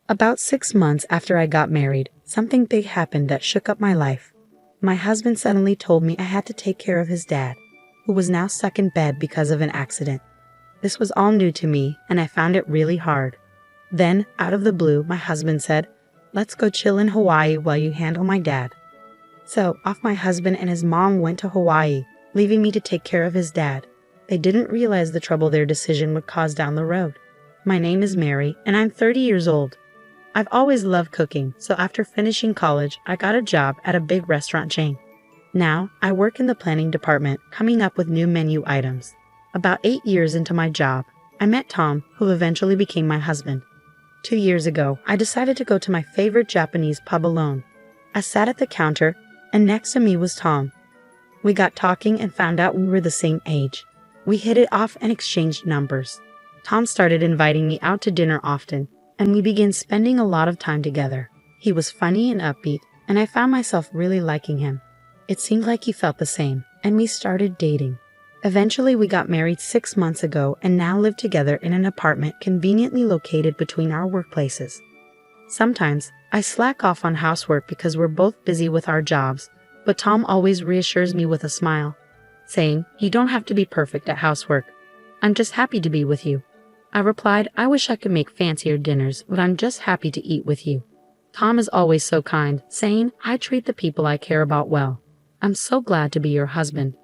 About 6 months after I got married, something big happened that shook up my life. My husband suddenly told me I had to take care of his dad, who was now stuck in bed because of an accident. This was all new to me, and I found it really hard. Then, out of the blue, my husband said, "Let's go chill in Hawaii while you handle my dad." So, off my husband and his mom went to Hawaii, leaving me to take care of his dad. They didn't realize the trouble their decision would cause down the road. My name is Mary, and I'm 30 years old. I've always loved cooking, so after finishing college, I got a job at a big restaurant chain. Now, I work in the planning department, coming up with new menu items. About 8 years into my job, I met Tom, who eventually became my husband. 2 years ago, I decided to go to my favorite Japanese pub alone. I sat at the counter, and next to me was Tom. We got talking and found out we were the same age. We hit it off and exchanged numbers. Tom started inviting me out to dinner often, and we began spending a lot of time together. He was funny and upbeat, and I found myself really liking him. It seemed like he felt the same, and we started dating. Eventually, we got married 6 months ago and now live together in an apartment conveniently located between our workplaces. Sometimes, I slack off on housework because we're both busy with our jobs, but Tom always reassures me with a smile, saying, "You don't have to be perfect at housework. I'm just happy to be with you." I replied, "I wish I could make fancier dinners, but I'm just happy to eat with you." Tom is always so kind, saying, "I treat the people I care about well. I'm so glad to be your husband."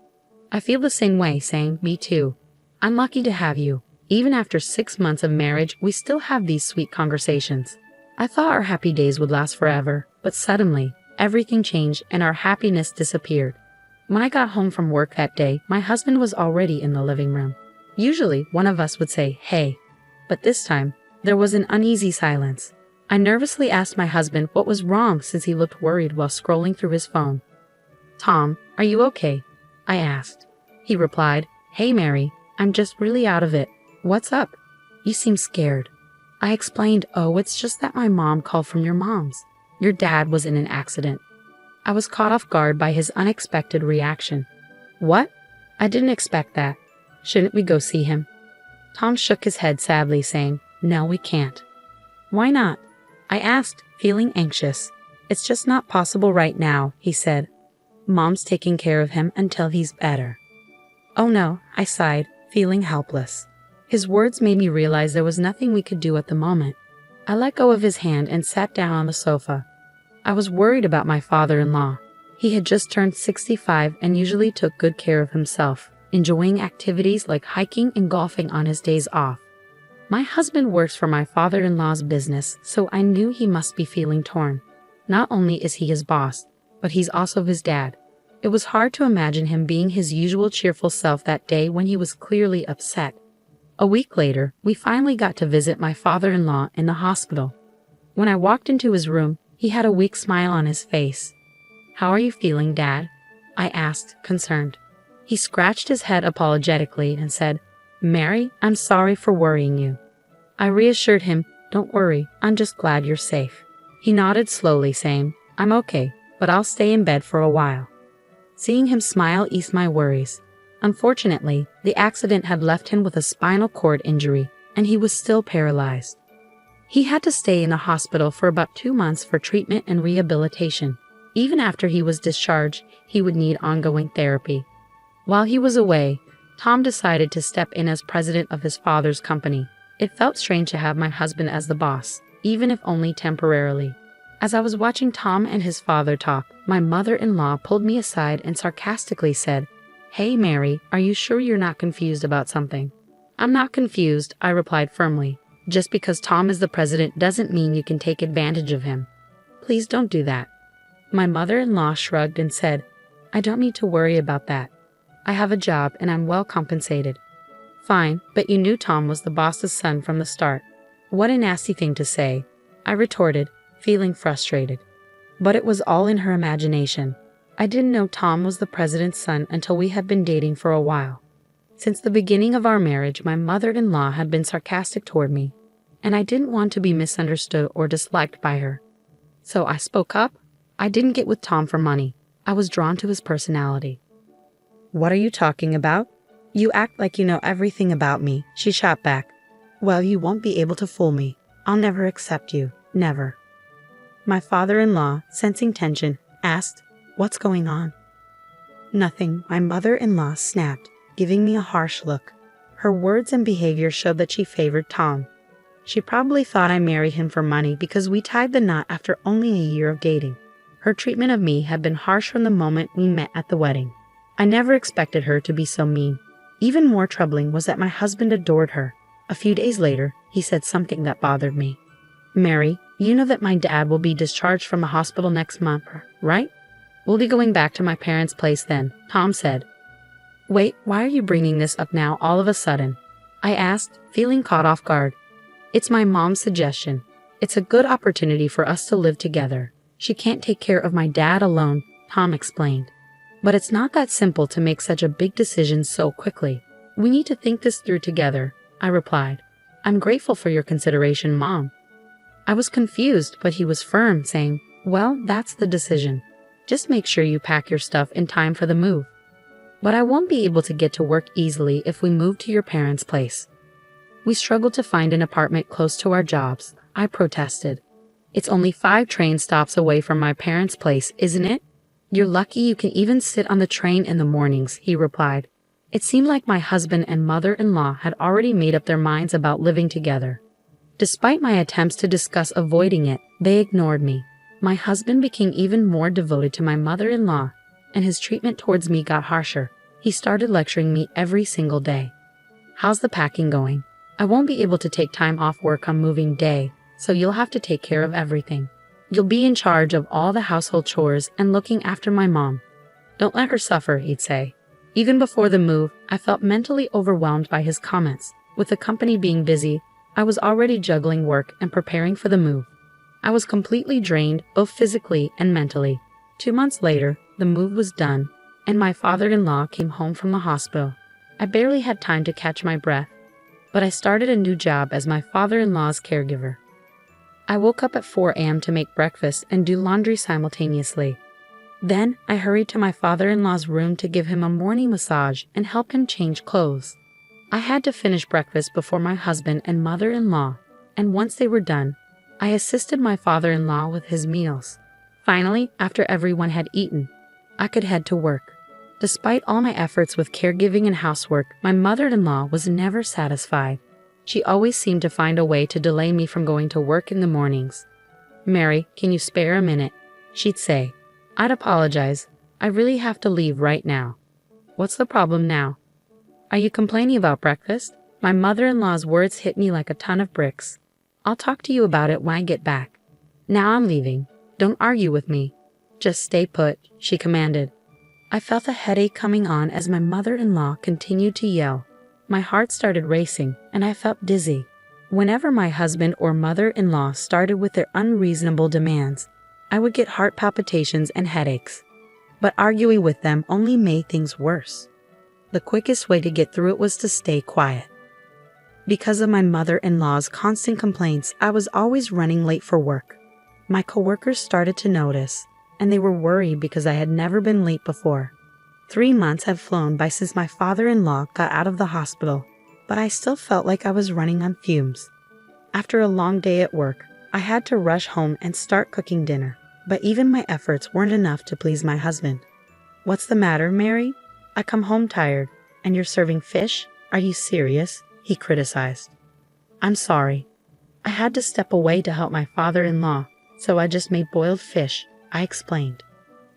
I feel the same way, saying, "Me too. I'm lucky to have you." Even after 6 months of marriage, we still have these sweet conversations. I thought our happy days would last forever, but suddenly, everything changed and our happiness disappeared. When I got home from work that day, my husband was already in the living room. Usually, one of us would say, "Hey," but this time, there was an uneasy silence. I nervously asked my husband what was wrong since he looked worried while scrolling through his phone. "Tom, are you okay?" I asked. He replied, "Hey Mary, I'm just really out of it. What's up? You seem scared." I explained, "Oh, it's just that my mom called from your mom's. Your dad was in an accident." I was caught off guard by his unexpected reaction. "What? I didn't expect that. Shouldn't we go see him?" Tom shook his head sadly, saying, "No, we can't." "Why not?" I asked, feeling anxious. "It's just not possible right now," he said. "Mom's taking care of him until he's better." "Oh no," I sighed, feeling helpless. His words made me realize there was nothing we could do at the moment. I let go of his hand and sat down on the sofa. I was worried about my father-in-law. He had just turned 65 and usually took good care of himself, enjoying activities like hiking and golfing on his days off. My husband works for my father-in-law's business, so I knew he must be feeling torn. Not only is he his boss, but he's also his dad. It was hard to imagine him being his usual cheerful self that day when he was clearly upset. A week later, we finally got to visit my father-in-law in the hospital. When I walked into his room, he had a weak smile on his face. "How are you feeling, Dad?" I asked, concerned. He scratched his head apologetically and said, "Mary, I'm sorry for worrying you." I reassured him, "Don't worry, I'm just glad you're safe." He nodded slowly, saying, "I'm okay, but I'll stay in bed for a while." Seeing him smile eased my worries. Unfortunately, the accident had left him with a spinal cord injury, and he was still paralyzed. He had to stay in the hospital for about 2 months for treatment and rehabilitation. Even after he was discharged, he would need ongoing therapy. While he was away, Tom decided to step in as president of his father's company. It felt strange to have my husband as the boss, even if only temporarily. As I was watching Tom and his father talk, my mother-in-law pulled me aside and sarcastically said, "Hey Mary, are you sure you're not confused about something?" "I'm not confused," I replied firmly. "Just because Tom is the president doesn't mean you can take advantage of him. Please don't do that." My mother-in-law shrugged and said, "I don't need to worry about that. I have a job and I'm well compensated." "Fine, but you knew Tom was the boss's son from the start." "What a nasty thing to say," I retorted, feeling frustrated. But it was all in her imagination. I didn't know Tom was the president's son until we had been dating for a while. Since the beginning of our marriage, my mother-in-law had been sarcastic toward me, and I didn't want to be misunderstood or disliked by her. So I spoke up. I didn't get with Tom for money. I was drawn to his personality. "What are you talking about? You act like you know everything about me," she shot back. "Well, you won't be able to fool me. I'll never accept you." Never. My father-in-law, sensing tension, asked, "What's going on?" "Nothing," my mother-in-law snapped, giving me a harsh look. Her words and behavior showed that she favored Tom. She probably thought I married him for money because we tied the knot after only a year of dating. Her treatment of me had been harsh from the moment we met at the wedding. I never expected her to be so mean. Even more troubling was that my husband adored her. A few days later, he said something that bothered me. "Mary, you know that my dad will be discharged from a hospital next month, right? We'll be going back to my parents' place then," Tom said. "Wait, why are you bringing this up now all of a sudden?" I asked, feeling caught off guard. "It's my mom's suggestion. It's a good opportunity for us to live together. She can't take care of my dad alone," Tom explained. "But it's not that simple to make such a big decision so quickly. We need to think this through together," I replied. "I'm grateful for your consideration, Mom." I was confused, but he was firm, saying, "Well, that's the decision. Just make sure you pack your stuff in time for the move." "But I won't be able to get to work easily if we move to your parents' place." "We struggled to find an apartment close to our jobs," I protested. "It's only 5 train stops away from my parents' place, isn't it? You're lucky you can even sit on the train in the mornings," he replied. It seemed like my husband and mother-in-law had already made up their minds about living together. Despite my attempts to discuss avoiding it, they ignored me. My husband became even more devoted to my mother-in-law, and his treatment towards me got harsher. He started lecturing me every single day. "How's the packing going? I won't be able to take time off work on moving day, so you'll have to take care of everything. You'll be in charge of all the household chores and looking after my mom. Don't let her suffer," he'd say. Even before the move, I felt mentally overwhelmed by his comments. With the company being busy, I was already juggling work and preparing for the move. I was completely drained, both physically and mentally. 2 months later, the move was done, and my father-in-law came home from the hospital. I barely had time to catch my breath, but I started a new job as my father-in-law's caregiver. I woke up at 4 a.m. to make breakfast and do laundry simultaneously. Then I hurried to my father-in-law's room to give him a morning massage and help him change clothes. I had to finish breakfast before my husband and mother-in-law, and once they were done, I assisted my father-in-law with his meals. Finally, after everyone had eaten, I could head to work. Despite all my efforts with caregiving and housework, my mother-in-law was never satisfied. She always seemed to find a way to delay me from going to work in the mornings. "Mary, can you spare a minute?" she'd say. I'd apologize. "I really have to leave right now." "What's the problem now?" "Are you complaining about breakfast?" My mother-in-law's words hit me like a ton of bricks. "I'll talk to you about it when I get back. Now I'm leaving. Don't argue with me. Just stay put," she commanded. I felt a headache coming on as my mother-in-law continued to yell. My heart started racing, and I felt dizzy. Whenever my husband or mother-in-law started with their unreasonable demands, I would get heart palpitations and headaches. But arguing with them only made things worse. The quickest way to get through it was to stay quiet. Because of my mother-in-law's constant complaints, I was always running late for work. My coworkers started to notice, and they were worried because I had never been late before. 3 months had flown by since my father-in-law got out of the hospital, but I still felt like I was running on fumes. After a long day at work, I had to rush home and start cooking dinner, but even my efforts weren't enough to please my husband. "What's the matter, Mary? I come home tired, and you're serving fish? Are you serious?" he criticized. "I'm sorry. I had to step away to help my father-in-law, so I just made boiled fish," I explained.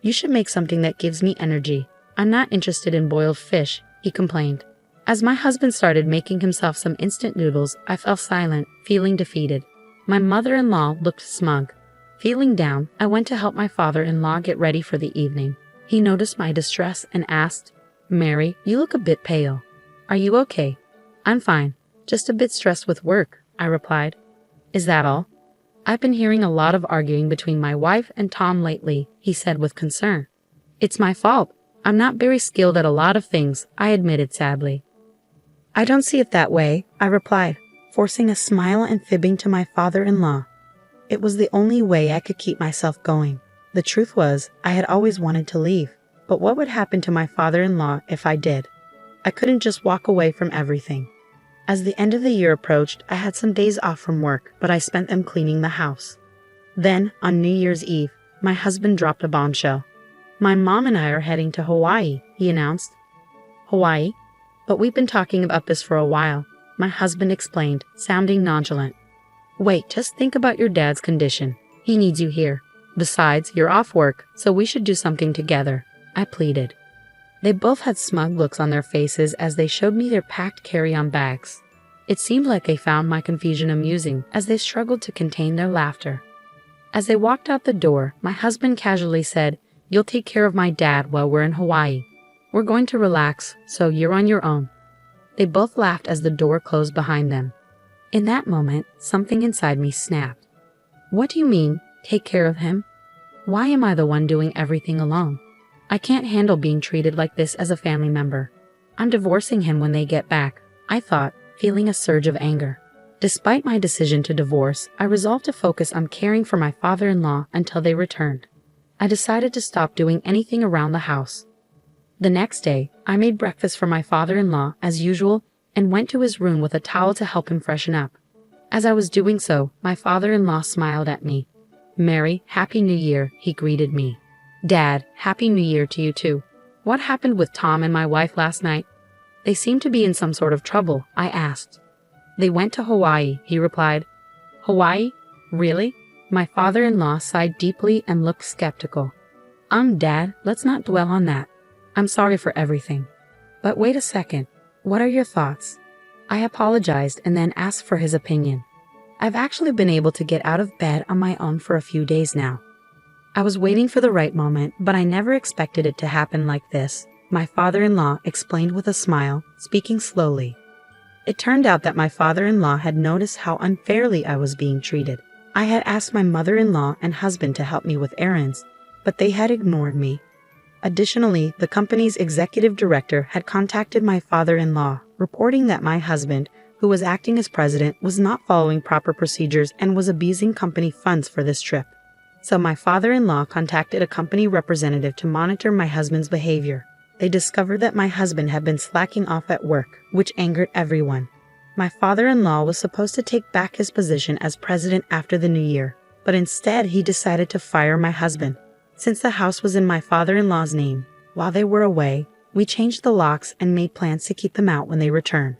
"You should make something that gives me energy. I'm not interested in boiled fish," he complained. As my husband started making himself some instant noodles, I fell silent, feeling defeated. My mother-in-law looked smug. Feeling down, I went to help my father-in-law get ready for the evening. He noticed my distress and asked, "Mary, you look a bit pale. Are you okay?" "I'm fine, just a bit stressed with work," I replied. "Is that all?" "I've been hearing a lot of arguing between my wife and Tom lately," he said with concern. "It's my fault. I'm not very skilled at a lot of things," I admitted sadly. "I don't see it that way," I replied, forcing a smile and fibbing to my father-in-law. It was the only way I could keep myself going. The truth was, I had always wanted to leave, but what would happen to my father-in-law if I did? I couldn't just walk away from everything. As the end of the year approached, I had some days off from work, but I spent them cleaning the house. Then, on New Year's Eve, my husband dropped a bombshell. "My mom and I are heading to Hawaii," he announced. "Hawaii? But we've been talking about this for a while," my husband explained, sounding nonchalant. "Wait, just think about your dad's condition. He needs you here. Besides, you're off work, so we should do something together," I pleaded. They both had smug looks on their faces as they showed me their packed carry-on bags. It seemed like they found my confusion amusing as they struggled to contain their laughter. As they walked out the door, my husband casually said, "You'll take care of my dad while we're in Hawaii. We're going to relax, so you're on your own." They both laughed as the door closed behind them. In that moment, something inside me snapped. "What do you mean, take care of him? Why am I the one doing everything alone? I can't handle being treated like this as a family member. I'm divorcing him when they get back," I thought, feeling a surge of anger. Despite my decision to divorce, I resolved to focus on caring for my father-in-law until they returned. I decided to stop doing anything around the house. The next day, I made breakfast for my father-in-law as usual and went to his room with a towel to help him freshen up. As I was doing so, my father-in-law smiled at me. "Mary, Happy New Year," he greeted me. "Dad, Happy New Year to you too. What happened with Tom and my wife last night?" "They seem to be in some sort of trouble," I asked. "They went to Hawaii," he replied. "Hawaii? Really?" My father-in-law sighed deeply and looked skeptical. Dad, let's not dwell on that. I'm sorry for everything. But wait a second. What are your thoughts?" I apologized and then asked for his opinion. I've actually been able to get out of bed on my own for a few days now. I was waiting for the right moment, but I never expected it to happen like this, my father-in-law explained with a smile, speaking slowly. It turned out that my father-in-law had noticed how unfairly I was being treated. I had asked my mother-in-law and husband to help me with errands, but they had ignored me. Additionally, the company's executive director had contacted my father-in-law, reporting that my husband, who was acting as president, was not following proper procedures and was abusing company funds for this trip. So my father-in-law contacted a company representative to monitor my husband's behavior. They discovered that my husband had been slacking off at work, which angered everyone. My father-in-law was supposed to take back his position as president after the new year, but instead he decided to fire my husband. Since the house was in my father-in-law's name, while they were away, we changed the locks and made plans to keep them out when they returned.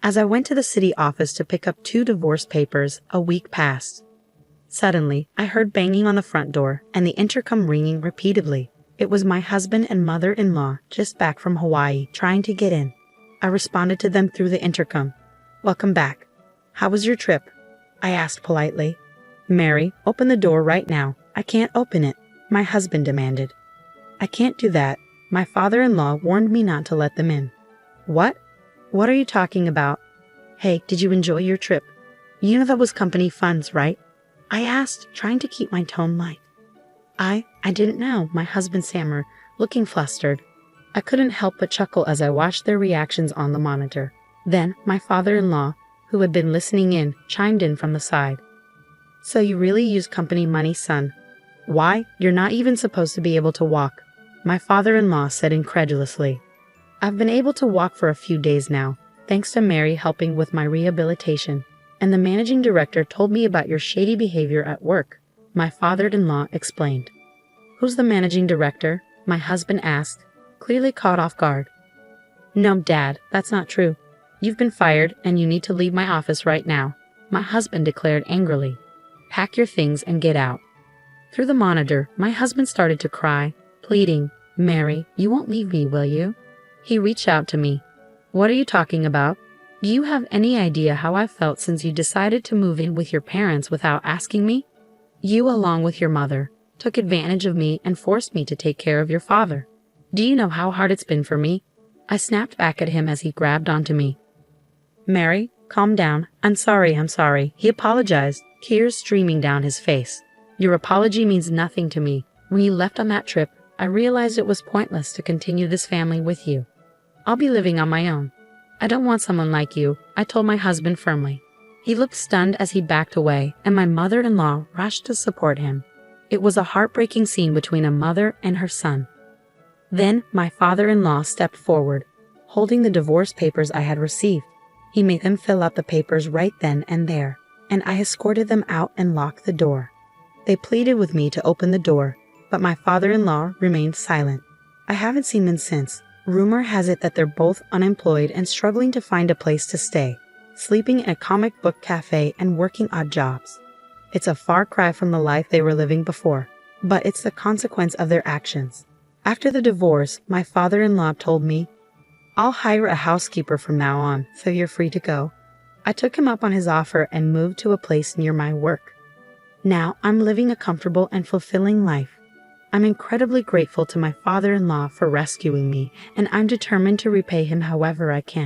As I went to the city office to pick up 2 divorce papers, a week passed. Suddenly, I heard banging on the front door and the intercom ringing repeatedly. It was my husband and mother-in-law just back from Hawaii trying to get in. I responded to them through the intercom. "Welcome back. How was your trip?" I asked politely. "Mary, open the door right now. I can't open it," my husband demanded. "I can't do that. My father-in-law warned me not to let them in." "What? What are you talking about?" "Hey, did you enjoy your trip? You know that was company funds, right?" I asked, trying to keep my tone light. I didn't know," my husband stammered, looking flustered. I couldn't help but chuckle as I watched their reactions on the monitor. Then, my father-in-law, who had been listening in, chimed in from the side. "So you really used company money, son? Why, you're not even supposed to be able to walk," my father-in-law said incredulously. "I've been able to walk for a few days now, thanks to Mary helping with my rehabilitation, and the managing director told me about your shady behavior at work," my father-in-law explained. "Who's the managing director?" my husband asked, clearly caught off guard. "No, Dad, that's not true. You've been fired and you need to leave my office right now," my husband declared angrily. "Pack your things and get out." Through the monitor, my husband started to cry, pleading, "Mary, you won't leave me, will you?" He reached out to me. "What are you talking about? Do you have any idea how I've felt since you decided to move in with your parents without asking me? You, along with your mother, took advantage of me and forced me to take care of your father. Do you know how hard it's been for me?" I snapped back at him as he grabbed onto me. "Mary, calm down. I'm sorry, he apologized, tears streaming down his face. "Your apology means nothing to me. When you left on that trip, I realized it was pointless to continue this family with you. I'll be living on my own. I don't want someone like you," I told my husband firmly. He looked stunned as he backed away, and my mother-in-law rushed to support him. It was a heartbreaking scene between a mother and her son. Then my father-in-law stepped forward, holding the divorce papers I had received. He made them fill out the papers right then and there, and I escorted them out and locked the door. They pleaded with me to open the door, but my father-in-law remained silent. I haven't seen them since. Rumor has it that they're both unemployed and struggling to find a place to stay, sleeping in a comic book cafe and working odd jobs. It's a far cry from the life they were living before, but it's the consequence of their actions. After the divorce, my father-in-law told me, "I'll hire a housekeeper from now on, so you're free to go." I took him up on his offer and moved to a place near my work. Now I'm living a comfortable and fulfilling life. I'm incredibly grateful to my father-in-law for rescuing me, and I'm determined to repay him however I can.